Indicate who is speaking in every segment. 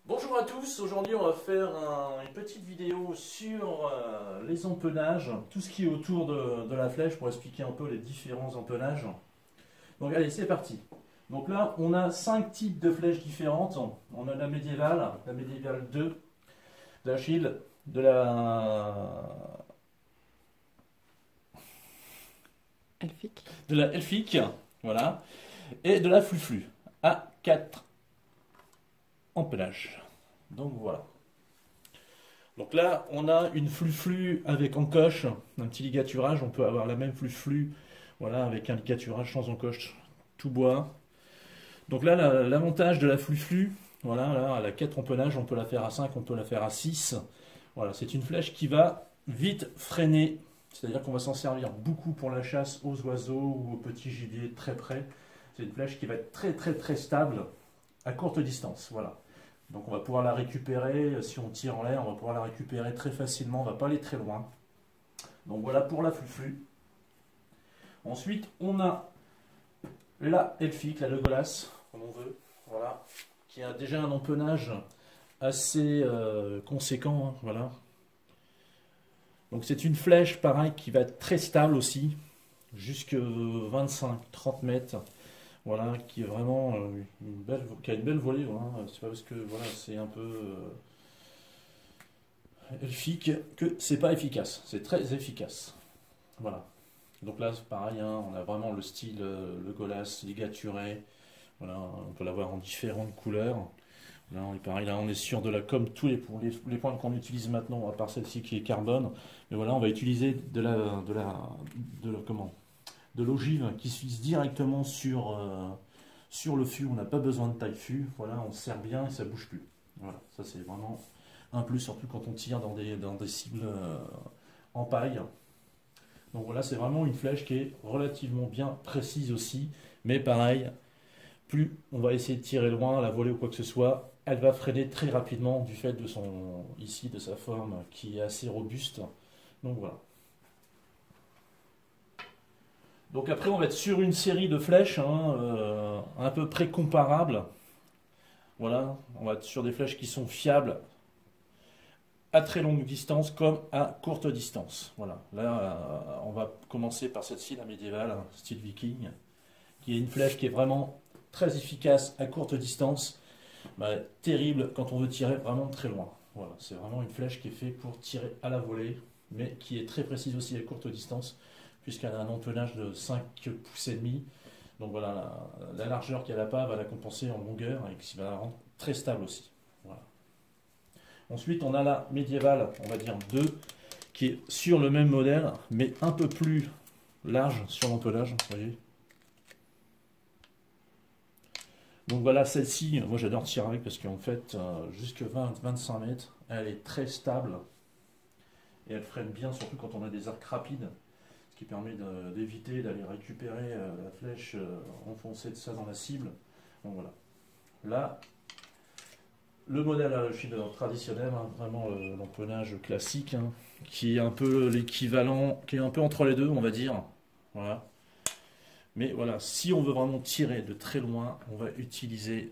Speaker 1: Bonjour à tous, aujourd'hui on va faire une petite vidéo sur les empennages, tout ce qui est autour de la flèche pour expliquer un peu les différents empennages. Donc allez, c'est parti. Donc là on a 5 types de flèches différentes. On a la médiévale 2, de la shield,
Speaker 2: Elfique.
Speaker 1: de la elfique, voilà, et de la fluflu à 4 empennages. Donc voilà. Donc là, on a une flux-flux avec encoche, un petit ligaturage. On peut avoir la même flux-flux, voilà, avec un ligaturage sans encoche, tout bois. Donc là, l'avantage de la flux-flux, voilà, là, elle a 4 empennages, on peut la faire à 5, on peut la faire à 6. Voilà, c'est une flèche qui va vite freiner, c'est-à-dire qu'on va s'en servir beaucoup pour la chasse aux oiseaux ou aux petits gibiers très près. C'est une flèche qui va être très très très stable à courte distance, voilà. Donc on va pouvoir la récupérer, si on tire en l'air, on va pouvoir la récupérer très facilement, on ne va pas aller très loin. Donc voilà pour la fluflu. Ensuite on a la elfique, la Legolas, comme on veut, voilà, qui a déjà un empennage assez conséquent, hein, voilà. Donc c'est une flèche pareil qui va être très stable aussi, jusque 25-30 mètres. Voilà, qui est vraiment qui a une belle volée. Voilà. C'est pas parce que voilà, c'est un peu elfique que c'est pas efficace. C'est très efficace. Voilà. Donc là, c'est pareil, hein, on a vraiment le style Legolas ligaturé. Voilà, on peut l'avoir en différentes couleurs. Là, on est pareil, là, on est sûr de la comme tous les points qu'on utilise maintenant, à part celle-ci qui est carbone. Mais voilà, on va utiliser comment de l'ogive qui se vise directement sur le fût. On n'a pas besoin de taille fût. Voilà, on serre bien et ça bouge plus. Voilà, ça c'est vraiment un plus, surtout quand on tire dans des cibles en paille. Donc voilà, c'est vraiment une flèche qui est relativement bien précise aussi. Mais pareil, plus on va essayer de tirer loin, la volée ou quoi que ce soit, elle va freiner très rapidement du fait de de sa forme qui est assez robuste. Donc voilà. Donc après, on va être sur une série de flèches hein, à peu près comparables. Voilà, on va être sur des flèches qui sont fiables à très longue distance comme à courte distance. Voilà, là, on va commencer par cette-ci, la médiévale, hein, style viking, qui est une flèche qui est vraiment très efficace à courte distance, bah, terrible quand on veut tirer vraiment très loin. Voilà, c'est vraiment une flèche qui est faite pour tirer à la volée, mais qui est très précise aussi à courte distance, puisqu'elle a un empennage de 5 pouces et demi. Donc voilà, la largeur qu'elle n'a pas va la compenser en longueur et qui va la rendre très stable aussi. Voilà. Ensuite, on a la médiévale, on va dire 2, qui est sur le même modèle, mais un peu plus large sur l'empennage, vous voyez. Donc voilà, celle-ci, moi j'adore tirer avec parce qu'en fait, jusque 20-25 mètres, elle est très stable et elle freine bien, surtout quand on a des arcs rapides, ce qui permet d'éviter d'aller récupérer la flèche enfoncée de ça dans la cible. Donc voilà. Là, le modèle traditionnel, hein, vraiment l'empennage classique, hein, qui est un peu l'équivalent, qui est un peu entre les deux, on va dire. Voilà. Mais voilà, si on veut vraiment tirer de très loin, on va utiliser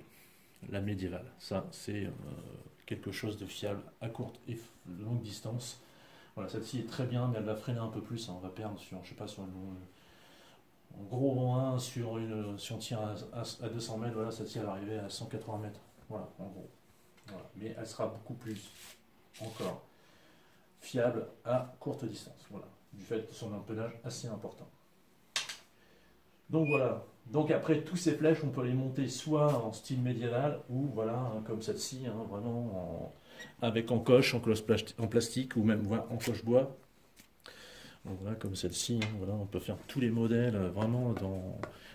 Speaker 1: la médiévale. Ça, c'est quelque chose de fiable à courte et longue distance. Voilà, celle-ci est très bien, mais elle va freiner un peu plus. Hein, on va perdre sur, je sais pas, sur en gros 1 sur si on tire à 200 mètres, voilà, celle-ci elle va arriver à 180 mètres. Voilà, en gros. Voilà. Mais elle sera beaucoup plus encore fiable à courte distance. Voilà, du fait de son empennage assez important. Donc voilà. Donc après tous ces flèches, on peut les monter soit en style médiéval ou voilà, hein, comme celle-ci, hein, vraiment avec encoche, en plastique ou même voilà, encoche bois. Donc voilà, comme celle-ci, hein, voilà, on peut faire tous les modèles vraiment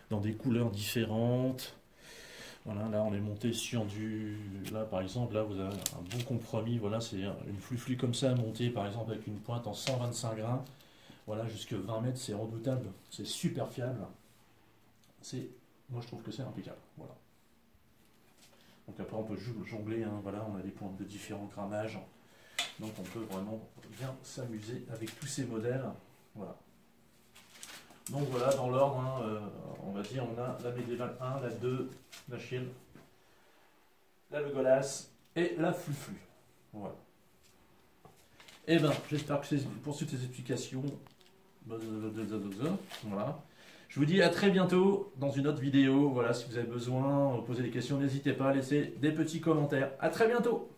Speaker 1: dans des couleurs différentes. Voilà, là on est monté sur du. Là par exemple, là vous avez un bon compromis. Voilà, c'est une fluflu comme ça montée par exemple avec une pointe en 125 grains. Voilà, jusque 20 mètres, c'est redoutable, c'est super fiable. Moi je trouve que c'est impeccable. Voilà. Donc après on peut jongler, hein, voilà, on a des points de différents grammages. Donc on peut vraiment bien s'amuser avec tous ces modèles. Voilà. Donc voilà, dans l'ordre, hein, on va dire, on a la médiévale 1, la 2, la Shield, la Legolas et la fluflu. Voilà. Et ben, j'espère que pour suivre ces explications, voilà. Je vous dis à très bientôt dans une autre vidéo. Voilà, si vous avez besoin, posez des questions, n'hésitez pas à laisser des petits commentaires. À très bientôt.